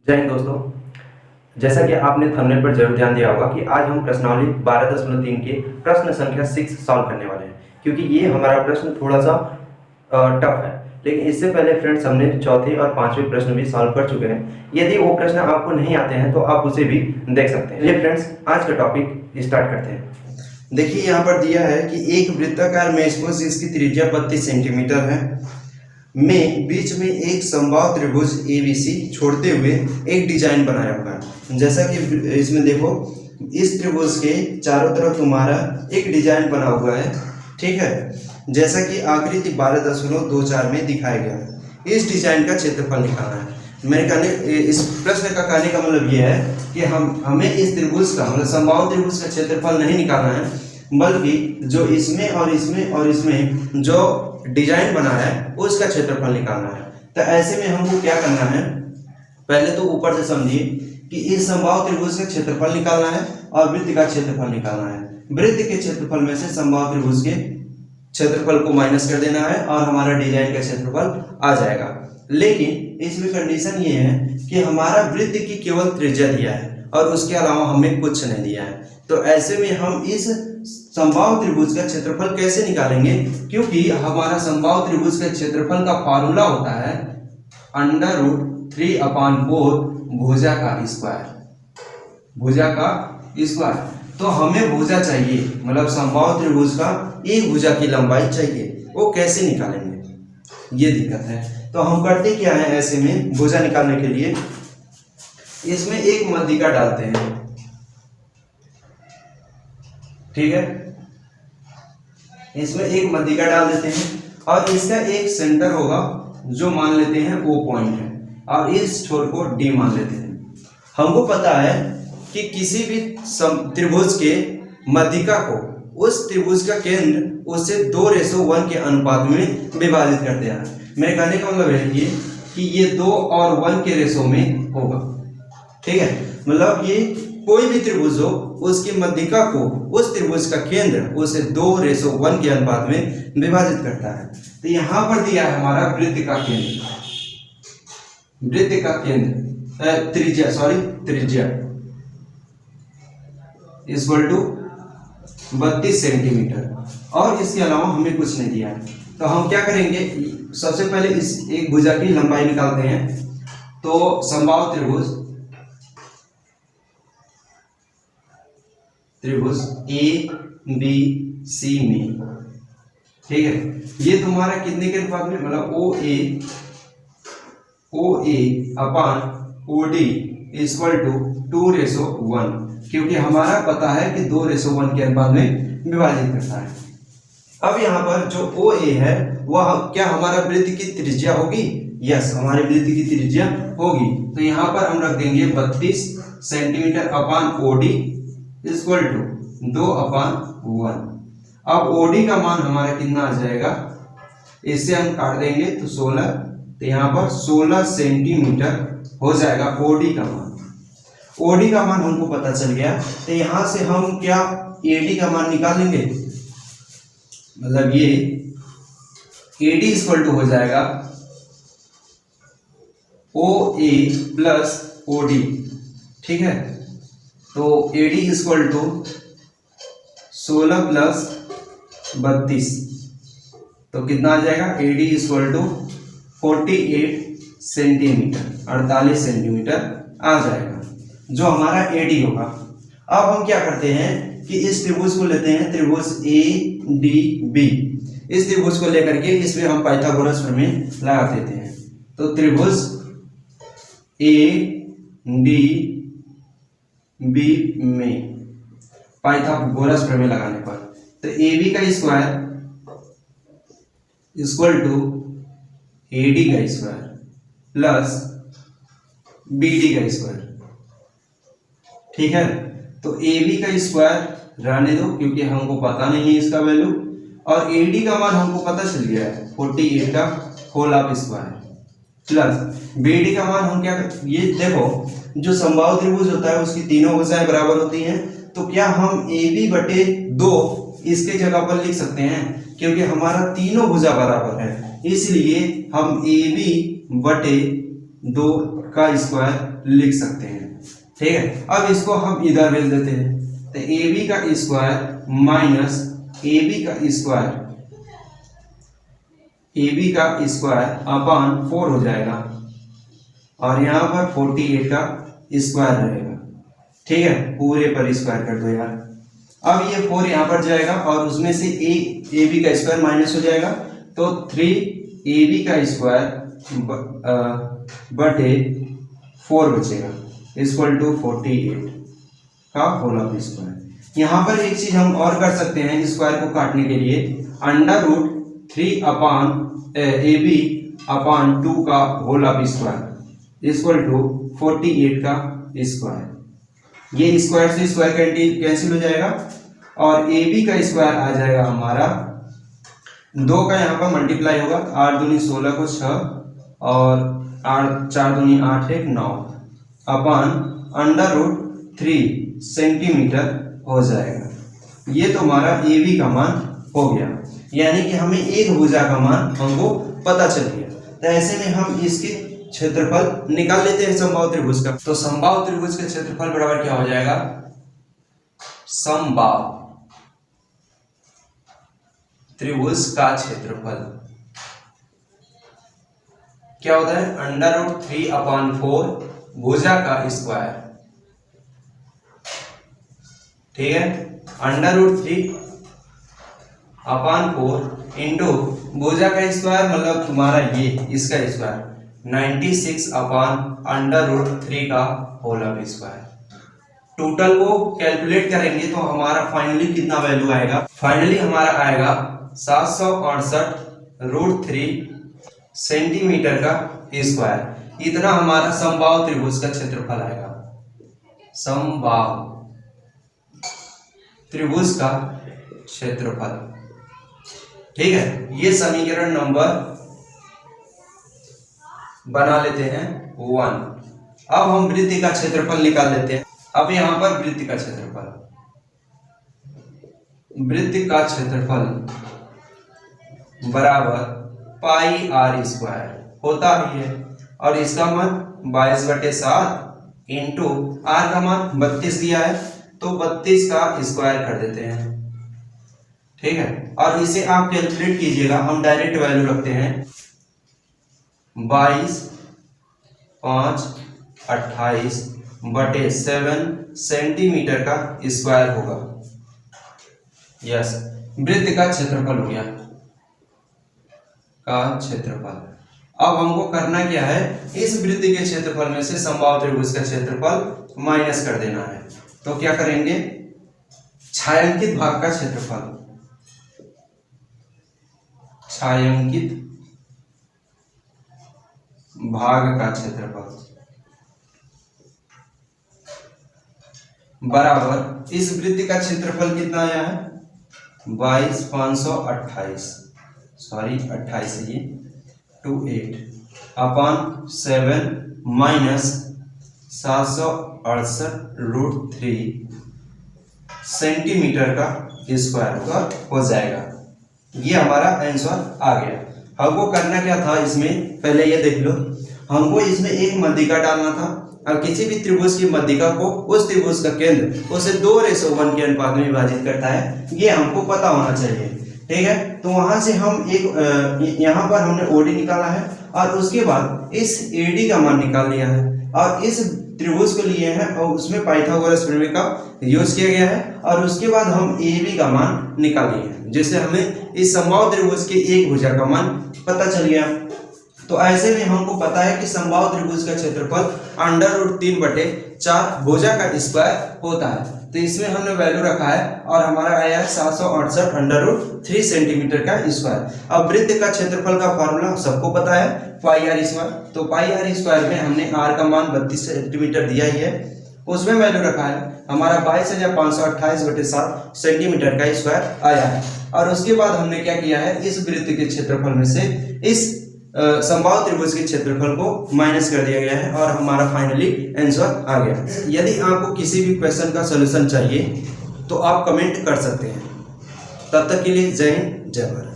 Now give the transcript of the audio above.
जय हिंद दोस्तों। जैसा कि आपने थंबनेल पर जरूर ध्यान दिया होगा कि आज हम प्रश्नावली 12.3 के प्रश्न संख्या 6 सॉल्व करने वाले हैं, क्योंकि ये हमारा प्रश्न थोड़ा सा टफ है। लेकिन इससे पहले फ्रेंड्स हमने चौथे और पांचवें प्रश्न भी सॉल्व कर चुके हैं। यदि वो प्रश्न आपको नहीं आते हैं तो आप उसे भी देख सकते हैं। ये फ्रेंड्स आज का टॉपिक स्टार्ट करते हैं। देखिए यहाँ पर दिया है कि एक वृत्ताकार मेष को जिसकी त्रिज्या 32 सेंटीमीटर है में बीच में एक समबाहु त्रिभुज ABC छोड़ते हुए एक डिजाइन बनाया हुआ है। जैसा कि इसमें देखो, इस त्रिभुज के चारों तरफ तुम्हारा एक डिजाइन बना हुआ है, ठीक है, जैसा कि आकृति 12.24 में दिखाया गया है। इस डिजाइन का क्षेत्रफल निकालना है। इस प्रश्न का कहने का मतलब यह है कि हमें इस त्रिभुज का मतलब समबाहु त्रिभुज का क्षेत्रफल नहीं निकालना है, बल्कि जो इसमें और इसमें और इसमें जो डिजाइन बना है उसका क्षेत्रफल निकालना है। तो ऐसे में हमको क्या करना है, पहले तो ऊपर से समझिए कि इस समबाहु त्रिभुज का क्षेत्रफल निकालना है और वृत्त का क्षेत्रफल निकालना है। वृत्त के क्षेत्रफल में से समबाहु त्रिभुज के क्षेत्रफल को माइनस कर देना है और हमारा डिजाइन का क्षेत्रफल आ जाएगा। लेकिन इसमें कंडीशन ये है कि हमारा वृत्त की केवल त्रिज्या दिया है और उसके अलावा हमें कुछ नहीं दिया है। तो ऐसे में हम इस समबाहु त्रिभुज का क्षेत्रफल कैसे निकालेंगे, क्योंकि हमारा समबाहु त्रिभुज का क्षेत्रफल का फॉर्मूला होता है √3/4 भुजा का स्क्वायर। तो हमें भुजा चाहिए, मतलब समबाहु त्रिभुज का एक भुजा की लंबाई चाहिए। वो कैसे निकालेंगे, ये दिक्कत है। तो हम करते क्या है, ऐसे में भुजा निकालने के लिए इसमें एक मध्यिका डालते हैं, ठीक है, इसमें एक मध्यिका डाल देते हैं और इसका एक सेंटर होगा जो मान लेते हैं O पॉइंट है और इस छोर को D मान लेते हैं। हमको पता है कि किसी भी त्रिभुज के मध्यिका को उस त्रिभुज का केंद्र उससे 2:1 के अनुपात में विभाजित करते हैं। मेरे कहने का मतलब है कि ये 2 और 1 के रेशो में होगा, ठीक है। मतलब ये कोई भी त्रिभुज हो उसकी मध्यिका को उस त्रिभुज का केंद्र उसे 2:1 के अनुपात में विभाजित करता है। तो यहाँ पर दिया है हमारा वृत्त का त्रिज्या इक्वल टू 32 सेंटीमीटर और इसके अलावा हमें कुछ नहीं दिया है। तो हम क्या करेंगे, सबसे पहले इस एक भुजा की लंबाई निकालते हैं। तो समबाहु त्रिभुज ABC में, ठीक है, ये तुम्हारा कितने के अनुपात में, मतलब OA/OD इक्वल टू 2:1, क्योंकि हमारा पता है कि 2:1 के अनुपात में विभाजित करता है। अब यहाँ पर जो OA है वह क्या हमारा वृत्त की त्रिज्या होगी? यस, हमारे वृत्त की त्रिज्या होगी। तो यहाँ पर हम रख देंगे 32 centimetre upon OD equal to 2/1। अब OD का मान हमारा कितना आ जाएगा, इससे हम काट देंगे तो 16, तो यहाँ पर 16 सेंटीमीटर हो जाएगा OD का मान। OD का मान हमको पता चल गया, तो यहाँ से हम क्या AD का मान निकाल लेंगे, मतलब ये AD इक्वल टू हो जाएगा OA प्लस OD, ठीक है। तो AD इक्वल टू 16 प्लस 32, तो कितना आ जाएगा, AD equal to 48 centimetre, 48 centimetre आ जाएगा, जो हमारा AD होगा। अब हम क्या करते हैं कि इस त्रिभुज को लेते हैं, त्रिभुज ADB। इस त्रिभुज को लेकर के इसमें हम पाइथागोरस प्रमेय लगा देते हैं। तो त्रिभुज ADB में पाइथागोरस प्रमेय लगाने पर तो AB का स्क्वायर इक्वल टू AD का स्क्वायर प्लस BD का स्क्वायर, ठीक है। तो AB का स्क्वायर रहने दो क्योंकि हमको पता नहीं है इसका वैल्यू, और AD का मान हमको पता चल गया है 48 का whole of square plus BD का मान हम क्या करते, ये देखो जो समबाहु त्रिभुज होता है उसकी तीनों भुजाएं बराबर होती हैं। तो क्या हम AB/2 इसके जगह पर लिख सकते हैं, क्योंकि हमारा तीनों भुजा बराबर है, इसलिए हम AB/2 का स्क्वायर लिख सकते हैं। ठीक है, अब इसको हम इधर भेज देते हैं, तो ए बी का स्क्वायर माइनस ए बी का स्क्वायर, ए बी का स्क्वायर अपॉन 4 हो जाएगा और यहाँ पर 48 का स्क्वायर रहेगा। ठीक है, पूरे पर स्क्वायर कर दो यार। अब ये 4 यहाँ पर जाएगा और उसमें से ए बी का स्क्वायर माइनस हो जाएगा, तो 3 ए बी का स्क्वायर बटे 4 बचेगा इक्वल टू 48 का होल ऑफ स्क्वायर। यहाँ पर एक चीज हम और कर सकते हैं स्क्वायर को काटने के लिए, under root 3 upon A B upon 2 का whole of square equal to 48 का स्क्वायर। ये स्क्वायर से स्क्वायर कैंसिल हो जाएगा और ए बी का स्क्वायर आ जाएगा हमारा 2 का यहाँ पर मल्टीप्लाई होगा, 8 दूनी 16 को 6 और 8 4 दूनी 8 1 9 अपॉन अंडर रूट 3 सेंटीमीटर हो जाएगा। ये तो हमारा ए बी का मान हो गया, यानी कि हमें एक भुजा का मान हमको पता चल गया। तो ऐसे में हम इसके क्षेत्रफल निकाल लेते हैं समबाहु त्रिभुज का। तो समबाहु त्रिभुज का क्षेत्रफल बराबर क्या हो जाएगा, समबाहु त्रिभुज का क्षेत्रफल क्या होता है, अंडर रूट 3 अपॉन 4 भुजा का स्क्वायर। ठीक है, अंडर रूट 3 अपॉन 4 इंटू भुजा का स्क्वायर मतलब तुम्हारा ये इसका स्क्वायर 96 अपॉन अंडर रूट 3 का होल ऑफ स्क्वायर। टोटल को कैलकुलेट करेंगे तो हमारा फाइनली कितना वैल्यू आएगा, फाइनली हमारा आएगा 768 रूट 3 सेंटीमीटर का स्क्वायर। इतना हमारा समबाहु त्रिभुज का क्षेत्रफल आएगा, समबाहु त्रिभुज का क्षेत्रफल। ठीक है, ये समीकरण नंबर बना लेते हैं 1। अब हम वृत्त का क्षेत्रफल निकाल लेते हैं। अब यहाँ पर वृत्त का क्षेत्रफल, वृत्त का क्षेत्रफल बराबर पाई आर स्क्वायर होता ही है और इसका मान 22/7 इंटू आर का मान 32 दिया है तो 32 का स्क्वायर कर देते हैं। ठीक है, और इसे आप कैलकुलेट कीजिएगा, हम डायरेक्ट वैल्यू रखते हैं 22 5 28 बटे 7 सेंटीमीटर का स्क्वायर होगा। यस, वृत्त का क्षेत्रफल हो गया का क्षेत्रफल। अब हमको करना क्या है, इस वृत्त के क्षेत्रफल में से समबाहु त्रिभुज का क्षेत्रफल माइनस कर देना है। तो क्या करेंगे, छायांकित भाग का क्षेत्रफल, छायांकित भाग का क्षेत्रफल बराबर इस वृत्त का क्षेत्रफल कितना आया है 22,528 सॉरी 28 है ये 28 अपॉन 7 माइनस 768 रूट 3 सेंटीमीटर का स्क्वायर होगा हो जाएगा। ये हमारा आंसर आ गया। हमको करना क्या था इसमें, पहले ये देख लो, हमको इसमें एक मध्यिका डालना था। अब किसी भी त्रिभुज की मध्यिका को उस त्रिभुज का केंद्र उसे 2:1 के अनुपात में विभाजित करता है, ये हमको पता होना चाहिए। ठीक है, तो वहां से हम एक यहाँ पर हमने ओडी निकाला है और उसके बाद इस एडी का मान निकाल लिया है और इस त्रिभुज को लिए हैं और उसमें पाइथागोरस प्रमेय का यूज किया गया है और उसके बाद हम ए बी का मान निकाल लिए हैं, जिससे हमें इस समबाहु त्रिभुज के एक भुजा का मान पता चल गया। तो ऐसे में हमको पता है कि समबाहु त्रिभुज का क्षेत्रफल √3/4 भुजा का स्क्वायर होता है। तो इसमें हमने वैल्यू रखा है और हमारा आया है 768 √3 सेंटीमीटर का स्क्वायर। अब वृत्त का क्षेत्रफल का फॉर्मूला सबको पता है पाई आर स्क्वायर। तो पाई आर स्क्वायर में हमने आर का मान 32 सेंटीमीटर दिया ही है, उसमें वैल्यू रखा है हमारा 22,528/7 सेंटीमीटर का स्क्वायर आया है। और उसके बाद हमने क्या किया है, इस वृत्त के क्षेत्रफल में से इस समबाहु त्रिभुज के क्षेत्रफल को माइनस कर दिया गया है और हमारा फाइनली आंसर आ गया। यदि आपको किसी भी क्वेश्चन का सॉल्यूशन चाहिए तो आप कमेंट कर सकते हैं। तब तक के लिए जय हिंद जय भारत।